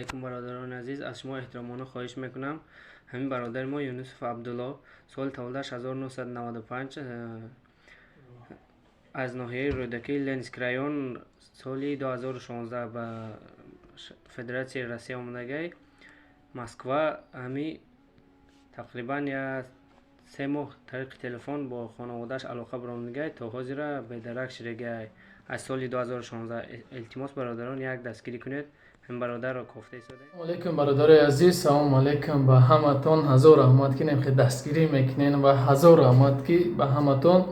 علیکم برادران عزیز، از شما احترامانه خواهش میکنم. همین برادر ما یونس عبدالله سال تولدش 1995 از ناحیه رودکی لنز کرایون سال 2016 به فدراسیای روسیه آمدگی مسکو. همی تقریبا یا 3 ماه طریق تلفن با خانوادهش علاقه برآمدگی تا حاضر به درک شدگی. از سال 2016 التماس برادران یک دستگیری کنید. هم برادر را کوفته شده. سلام علیکم برادر عزیز، سلام علیکم به همتون. هزار رحمت که نمیخواد دستگیری میکنین و هزار رحمت که به همتون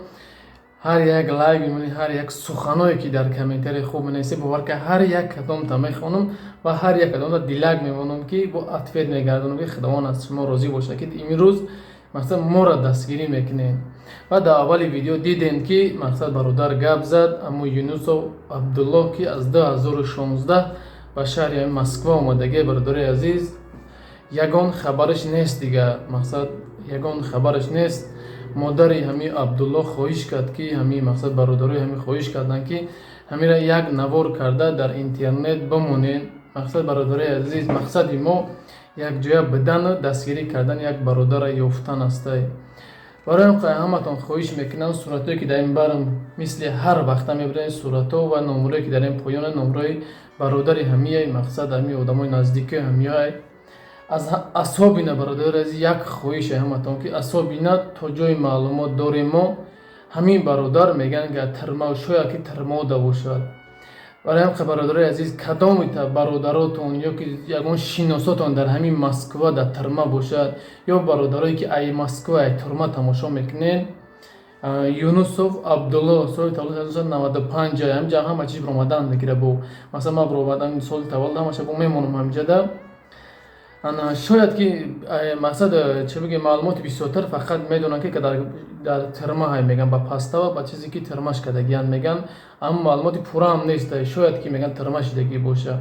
هر یک لایک میمونی، هر یک سخنایی که در کامنتری خوب منیسی باور که هر یک کدام تا میخونم و هر یک کدام تا دیلک میمونم که با عطفیت میگردونم که خداوند از شما راضی باشه که امروز مثلا ما را دستگیری میکنین. و در اول ویدیو دیدین که مقصد برادر گپ زد اما یونس عبدالله که از 2016 به شهر مسکو آمدگی. برادر عزیز یگان خبرش نیست دیگه، مقصد یگان خبرش نیست. مادر همی عبدالله خواهش کرد که همی مقصد برادرای همی خواهش کردن که همی را یک نوار کرده در اینترنت بمونین. مقصد برادر عزیز مقصد ما یک جای بدن دستگیری کردن یک برادر یافتن است. برای همتون خواهش میکنم صورتایی که در این برم مثل هر وقت میبرین صورتا و نمره که در این پایان نمره برادر همیه مقصد همی آدمای نزدیک همیه از اصحابینا. برادر از یک خواهش همتون که اصحابینا تا جای معلومات داریم ما همین برادر میگن که ترما شاید که ترما باشد. برای هم برادر عزیز کدام تا برادراتون یا که یگان شناساتون در همین مسکو در ترما باشد یا برادرایی که ای مسکو ای ترما تماشا میکنین، یونس عبدالله سال تولد 1995 همجا همه چیز برآمدن میگیره. بو مثلا ما برآمدن سال تولد همش بو میمونم همجا ده. انا شاید که مقصد چه بگم معلومات بیشتر فقط میدونن که در ترما های میگن با پاستا و با چیزی که ترماش کردگیان میگن، اما معلومات پورا هم نیست. شاید که میگن ترما شدگی باشه.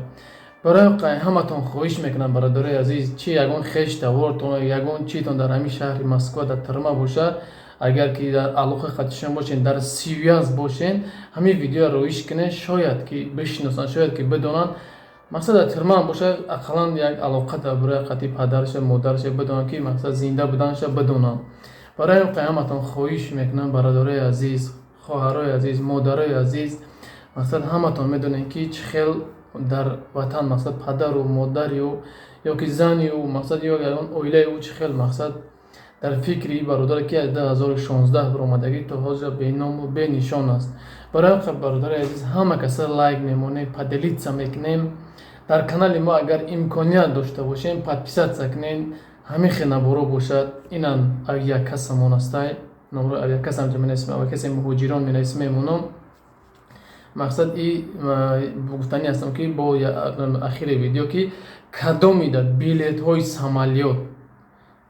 برای همتون خواهش میکنم برادر عزیز چی یگان خشت ورتون یگان چیتون در همین شهر مسکو در ترما باشه، اگر که در علاقه خودشون باشین در سیریاس باشین همین ویدیو رو رویش کنین شاید که بشناسن شاید که بدونن. مقصد ترما باشه اقلا یک علاقه در برای قطعی پدرش مادرش بدونن که مقصد زنده بودنش بدونن. برای همتون خواهش میکنم برادرای عزیز، خواهرای عزیز، مادرای عزیز، مقصد همتون میدونین که چه خیل در وطن مقصد پدر و مادر یا که زنی و مقصد یا اویله او چه خیل مقصد در فکری برادر که از 2016 برآمدگی تا حاضر به نام و به نشان است. برای برادر عزیز همه کسا لایک میمونه پدلیت میکنیم. در کانال ما اگر امکانیت داشته باشیم پادپیسات سکنین همین خیلی برو باشد. اینن اویا کسمون است. نمره اویا کسم جو مناسب اویا کسی مهاجران مناسب میمونم. مقصد ای گفتنی هستم که با اخیر ویدیو که کدامی در بیلیت های سامالیات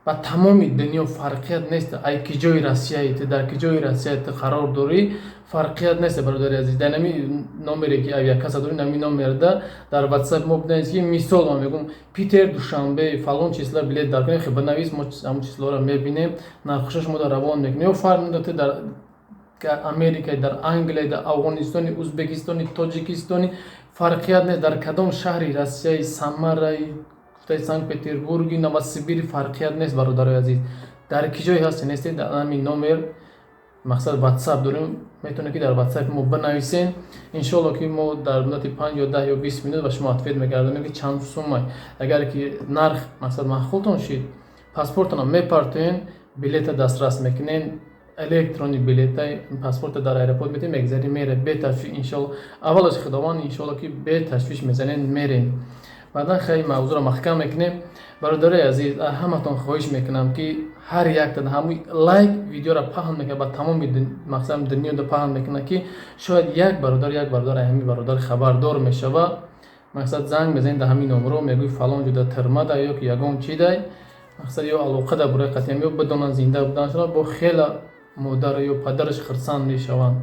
و تمامی دنیا فرقیت نیست. ای که جای روسیه در که جای روسیه قرار داری فرقیت نیست برادر عزیز. در نمی نمره که اویا کسا داری نمی نمره در واتساپ ما بدانید که مثال ما میگم پیتر دوشنبه فلان چیزلا بلیت در کنیم خب بنویس ما همون چیزلا رو میبینیم نرخشش ما در روان میکنیم. و فرق نداره در امریکا، در انگلیس، در افغانستان، ازبکستان، تاجیکستان فرقیت نیست. در کدام شهری روسیه سمر سنت پترزبورگ نوسیبیر فرقیت نیست برادر عزیز. در کی جای هست نیست در همین نمبر مقصد واتساپ داریم میتونه که در واتساپ ما بنویسین ان شاء الله که ما در مدت 5 یا 10 یا 20 minut به شما افید میگردونیم که چند سومه اگر که نرخ مقصد معقولتون شید پاسپورتتون میپرتین بلیت دسترس میکنین الکترونی بلیت پاسپورت در ایرپورت میتین میگذاری میره به تشویش ان شاء الله اولش خداوند ان شاء الله که به تشویش میزنین میرین بعدا خیلی موضوع رو محکم میکنیم. برادر عزیز همتون خواهش میکنم که هر یک تا همون لایک ویدیو را پهن میکنه با تمام مقصد دنیا رو پهن میکنه که شاید یک برادر همین برادر خبردار میشه و مقصد زنگ بزنید در همین نمره میگوی فلان جدا ترما ده یا که یگان چی ده مقصد یا علاقه ده برای قطعی یا بدونن زنده بودن با خیلی مادر یا پدرش خرسان میشوند.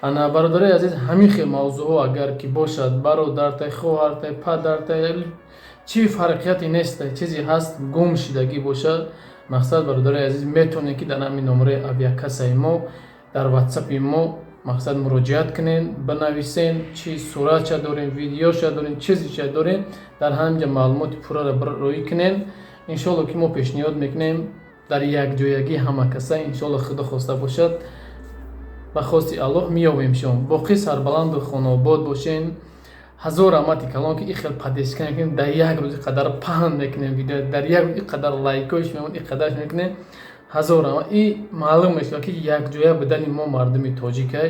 انا برادر عزیز همین خیلی موضوع اگر که باشد برادرت خواهرت پدرت چی فرقیتی نیست چیزی هست گم شدگی باشد مقصد برادر عزیز میتونه که در همین نمره اویا کسای ما در واتساپ ما мақсад муроҷиат кунен, банависен, чӣ суратша дорем, видеоша дорем, чизиша дорем, дар ҳаминҷа маълумоти пурраро роӣ кунен. иншоалло ки мо пешниҳод мекунем дар якҷоягӣ ҳама каса иншоалло худо хоста бошад ба хости аллоҳ меёбем шум. боқӣ сарбаланду хонобод бошен. ҳазор раҳмати калон ки ихел падешка мекунем, дар як рӯз иқадар паҳн мекунем видео, дар як рӯз иқадар лайкош мемон, иқадарш мекунем. ҳазор раҳмат. И маълум мешавад ки якҷоя будани мо мардуми тоҷикай.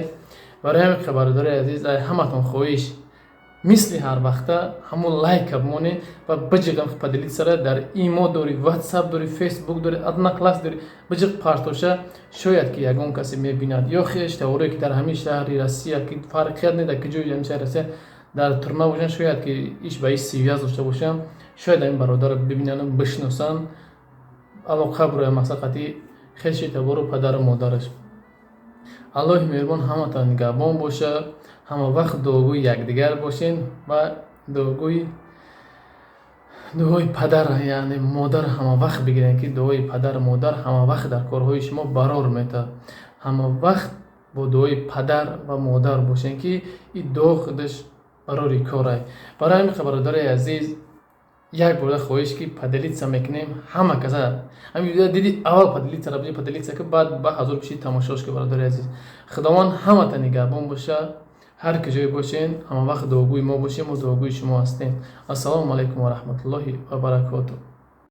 барои ҳамин хабардори азиз, ҳаматон хоҳиш мисли ҳар вақта ҳамон лайка бимонед ва биҷиқам падилит сара дар имо дори, ватсап дори, фейсбук дори, однокласс дори, биҷиқ партоша, шояд ки ягон касе мебинад ё хештаворое ки дар ҳамин шаҳри Россия ки фарқият неда ки ҷои ҳамин шаҳри Россия дар турма бошанд, шояд ки иш ба иш сивяз дошта бошанд, шояд ин бародарро бибинанд, бишносанд, алоқа бурояд масақати хелши табору падару модараш. аллоҳи меҳрубон ҳаматон нигаҳбон бошад. ҳама вақт дуогӯи якдигар бошен ва дуогӯи падар, яъне модар ҳама вақт бигирен ки дуои падар модар ҳама вақт дар корҳои шумо барор метавад. ҳама вақт бо дуои падар ва модар бошен ки и дуо худаш барори корай. барои ҳамин хабародари азиз, як бора хоҳиш ки падилитса мекунем, ҳама каса ҳамин видео диди аввал падилитсара бижи падилитса ки баъд ба ҳазор биши тамошош ки бародари азиз. худованд ҳамата нигаҳбон бошад. ҳар киҷое бошен, ҳама вақт дуогӯи мо бошем, мо дуогӯи шумо ҳастем. ассалому алайкум ва раҳматуллоҳи ва баракотуҳ.